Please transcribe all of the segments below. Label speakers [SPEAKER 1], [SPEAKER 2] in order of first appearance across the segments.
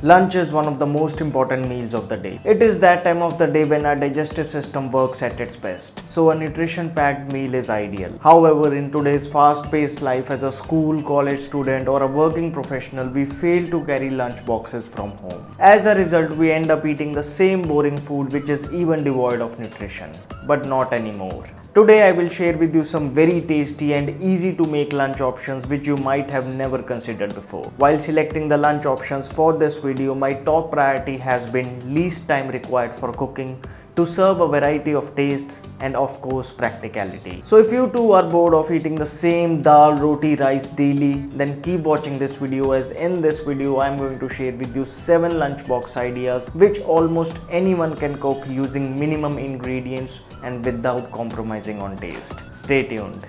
[SPEAKER 1] Lunch is one of the most important meals of the day. It is that time of the day when our digestive system works at its best. So a nutrition-packed meal is ideal. However, in today's fast-paced life as a school, college student or a working professional, we fail to carry lunch boxes from home. As a result, we end up eating the same boring food which is even devoid of nutrition. But not anymore. Today I will share with you some very tasty and easy to make lunch options which you might have never considered before. While selecting the lunch options for this video, my top priority has been least time required for cooking, to serve a variety of tastes, and of course practicality. So if you too are bored of eating the same dal, roti, rice daily, then keep watching this video, as in this video I am going to share with you 7 lunchbox ideas which almost anyone can cook using minimum ingredients and without compromising on taste. Stay tuned.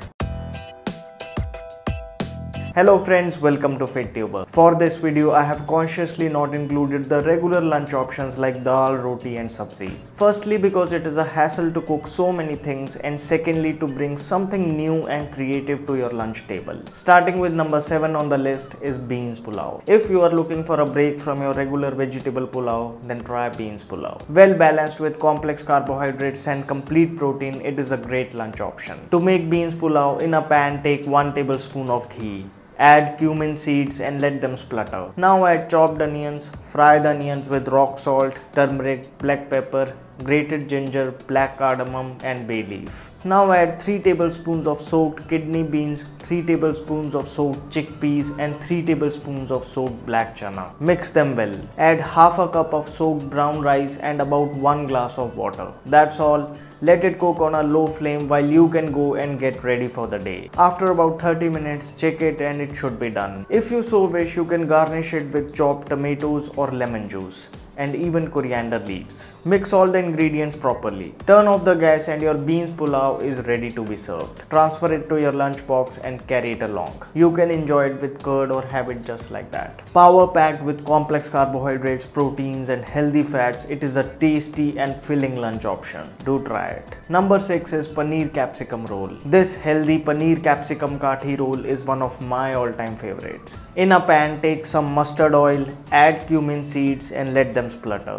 [SPEAKER 1] Hello friends, welcome to FitTuber. For this video, I have consciously not included the regular lunch options like dal, roti and sabzi. Firstly, because it is a hassle to cook so many things, and secondly to bring something new and creative to your lunch table. Starting with number 7 on the list is beans pulao. If you are looking for a break from your regular vegetable pulao, then try beans pulao. Well balanced with complex carbohydrates and complete protein, it is a great lunch option. To make beans pulao, in a pan take 1 tablespoon of ghee. Add cumin seeds and let them splutter. Now add chopped onions. Fry the onions with rock salt, turmeric, black pepper, grated ginger, black cardamom and bay leaf. Now add 3 tablespoons of soaked kidney beans, 3 tablespoons of soaked chickpeas and 3 tablespoons of soaked black chana. Mix them well. Add half a cup of soaked brown rice and about 1 glass of water. That's all. Let it cook on a low flame while you can go and get ready for the day. After about 30 minutes, check it and it should be done. If you so wish, you can garnish it with chopped tomatoes or lemon juice and even coriander leaves. Mix all the ingredients properly. Turn off the gas and your beans pulao is ready to be served. Transfer it to your lunch box and carry it along. You can enjoy it with curd or have it just like that. Power packed with complex carbohydrates, proteins and healthy fats, it is a tasty and filling lunch option. Do try it. Number 6 is paneer capsicum roll. This healthy paneer capsicum kathi roll is one of my all-time favorites. In a pan, take some mustard oil, add cumin seeds and let them splutter.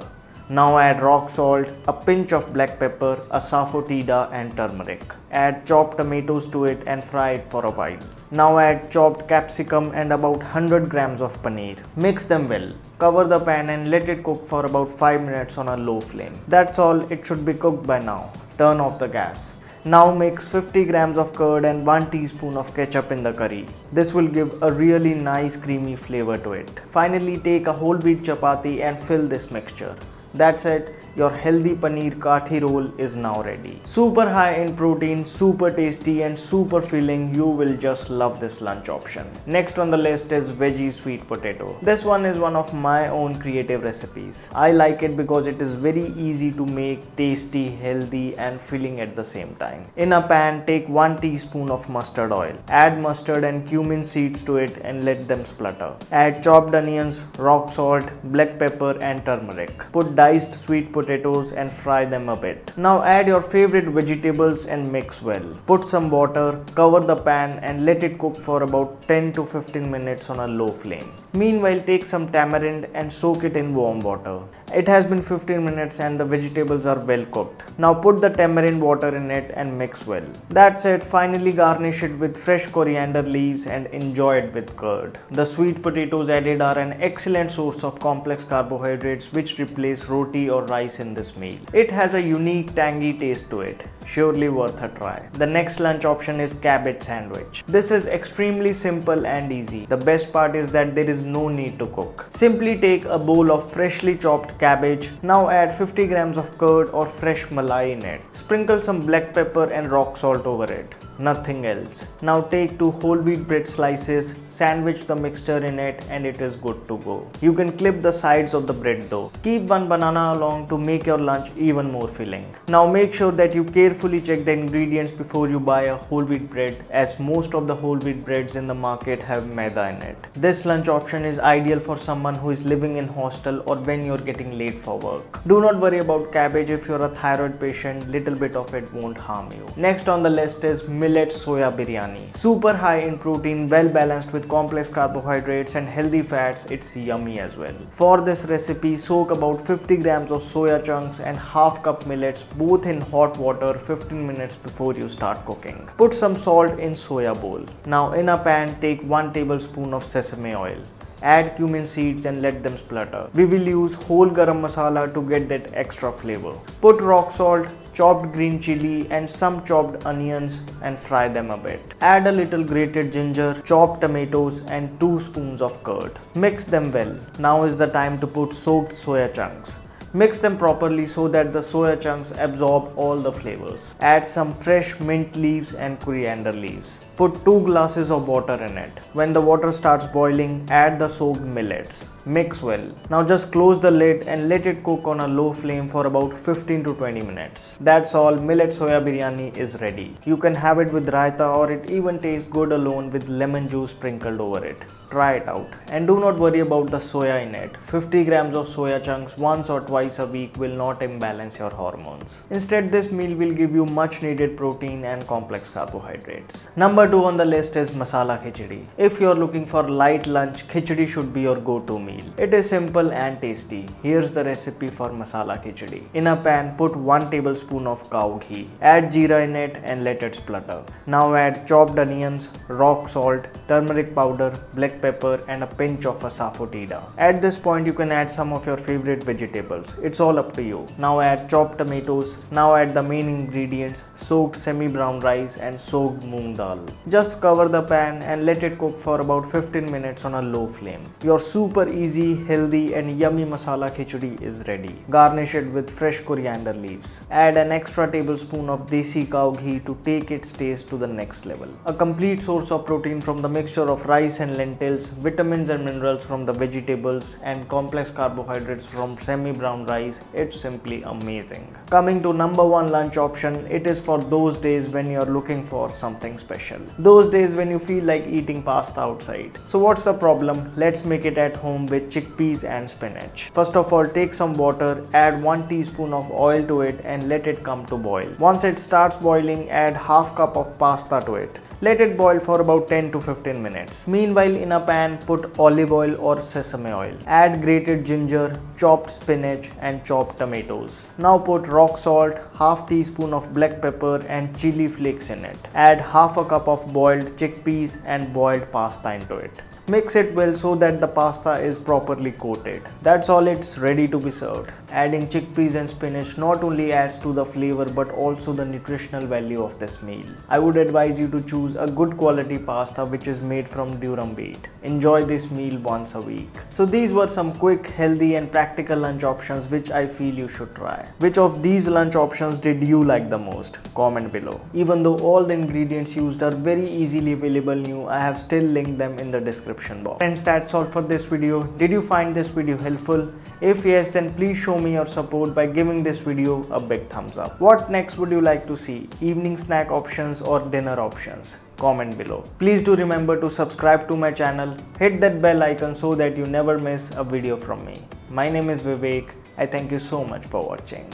[SPEAKER 1] Now add rock salt, a pinch of black pepper, a saffotida and turmeric. Add chopped tomatoes to it and fry it for a while. Now add chopped capsicum and about 100 grams of paneer. Mix them well. Cover the pan and let it cook for about 5 minutes on a low flame. That's all, it should be cooked by now. Turn off the gas. Now mix 50 grams of curd and 1 teaspoon of ketchup in the curry. This will give a really nice creamy flavor to it. Finally, take a whole wheat chapati and fill this mixture. That's it. Your healthy paneer kathi roll is now ready. Super high in protein, super tasty and super filling. You will just love this lunch option. Next on the list is veggie sweet potato. This one is one of my own creative recipes. I like it because it is very easy to make, tasty, healthy and filling at the same time. In a pan, take 1 teaspoon of mustard oil. Add mustard and cumin seeds to it and let them splutter. Add chopped onions, rock salt, black pepper and turmeric. Put diced sweet potatoes and fry them a bit. Now add your favorite vegetables and mix well. Put some water, cover the pan and let it cook for about 10 to 15 minutes on a low flame. Meanwhile, take some tamarind and soak it in warm water. It has been 15 minutes and the vegetables are well cooked. Now put the tamarind water in it and mix well. That's it. Finally garnish it with fresh coriander leaves and enjoy it with curd. The sweet potatoes added are an excellent source of complex carbohydrates which replace roti or rice in this meal. It has a unique tangy taste to it. Surely worth a try. The next lunch option is cabbage sandwich. This is extremely simple and easy. The best part is that there is no need to cook. Simply take a bowl of freshly chopped cabbage. Now add 50 grams of curd or fresh malai in it. Sprinkle some black pepper and rock salt over it. Nothing else. Now take 2 whole wheat bread slices, sandwich the mixture in it and it is good to go. You can clip the sides of the bread though. Keep 1 banana along to make your lunch even more filling. Now make sure that you carefully check the ingredients before you buy a whole wheat bread, as most of the whole wheat breads in the market have maida in it. This lunch option is ideal for someone who is living in hostel or when you're getting late for work. Do not worry about cabbage if you're a thyroid patient, little bit of it won't harm you. Next on the list is milk millet soya biryani. Super high in protein, well balanced with complex carbohydrates and healthy fats, it's yummy as well. For this recipe, soak about 50 grams of soya chunks and half cup millets both in hot water 15 minutes before you start cooking. Put some salt in soya bowl. Now in a pan, take 1 tablespoon of sesame oil. Add cumin seeds and let them splutter. We will use whole garam masala to get that extra flavor. Put rock salt, chopped green chili and some chopped onions and fry them a bit. Add a little grated ginger, chopped tomatoes and 2 spoons of curd. Mix them well. Now is the time to put soaked soya chunks. Mix them properly so that the soya chunks absorb all the flavors. Add some fresh mint leaves and coriander leaves. Put 2 glasses of water in it. When the water starts boiling, add the soaked millets. Mix well. Now just close the lid and let it cook on a low flame for about 15 to 20 minutes. That's all, millet soya biryani is ready. You can have it with raita or it even tastes good alone with lemon juice sprinkled over it. Try it out. And do not worry about the soya in it. 50 grams of soya chunks once or twice a week will not imbalance your hormones. Instead, this meal will give you much needed protein and complex carbohydrates. Number 2 on the list is masala khichdi. If you are looking for light lunch, khichdi should be your go-to meal. It is simple and tasty. Here's the recipe for masala khichdi. In a pan, put 1 tablespoon of cow ghee. Add jeera in it and let it splutter. Now add chopped onions, rock salt, turmeric powder, black pepper and a pinch of asafoetida. At this point, you can add some of your favorite vegetables. It's all up to you. Now add chopped tomatoes. Now add the main ingredients, soaked semi-brown rice and soaked moong dal. Just cover the pan and let it cook for about 15 minutes on a low flame. Your super easy, healthy and yummy masala khichdi is ready. Garnish it with fresh coriander leaves. Add an extra tablespoon of desi cow ghee to take its taste to the next level. A complete source of protein from the mixture of rice and lentils, vitamins and minerals from the vegetables and complex carbohydrates from semi-brown rice. It's simply amazing. Coming to number 1 lunch option, it is for those days when you're looking for something special. Those days when you feel like eating pasta outside. So what's the problem? Let's make it at home with chickpeas and spinach. First of all, take some water, add 1 teaspoon of oil to it and let it come to boil. Once it starts boiling, add half cup of pasta to it. Let it boil for about 10 to 15 minutes. Meanwhile, in a pan, put olive oil or sesame oil. Add grated ginger, chopped spinach and chopped tomatoes. Now put rock salt, half teaspoon of black pepper and chili flakes in it. Add half a cup of boiled chickpeas and boiled pasta into it. Mix it well so that the pasta is properly coated. That's all, it's ready to be served. Adding chickpeas and spinach not only adds to the flavor but also the nutritional value of this meal. I would advise you to choose a good quality pasta which is made from durum wheat. Enjoy this meal once a week. So these were some quick, healthy and practical lunch options which I feel you should try. Which of these lunch options did you like the most? Comment below. Even though all the ingredients used are very easily available new, I have still linked them in the description box. Friends, that's all for this video. Did you find this video helpful? If yes, then please show me your support by giving this video a big thumbs up. What next would you like to see? Evening snack options or dinner options? Comment below. Please do remember to subscribe to my channel. Hit that bell icon so that you never miss a video from me. My name is Vivek. I thank you so much for watching.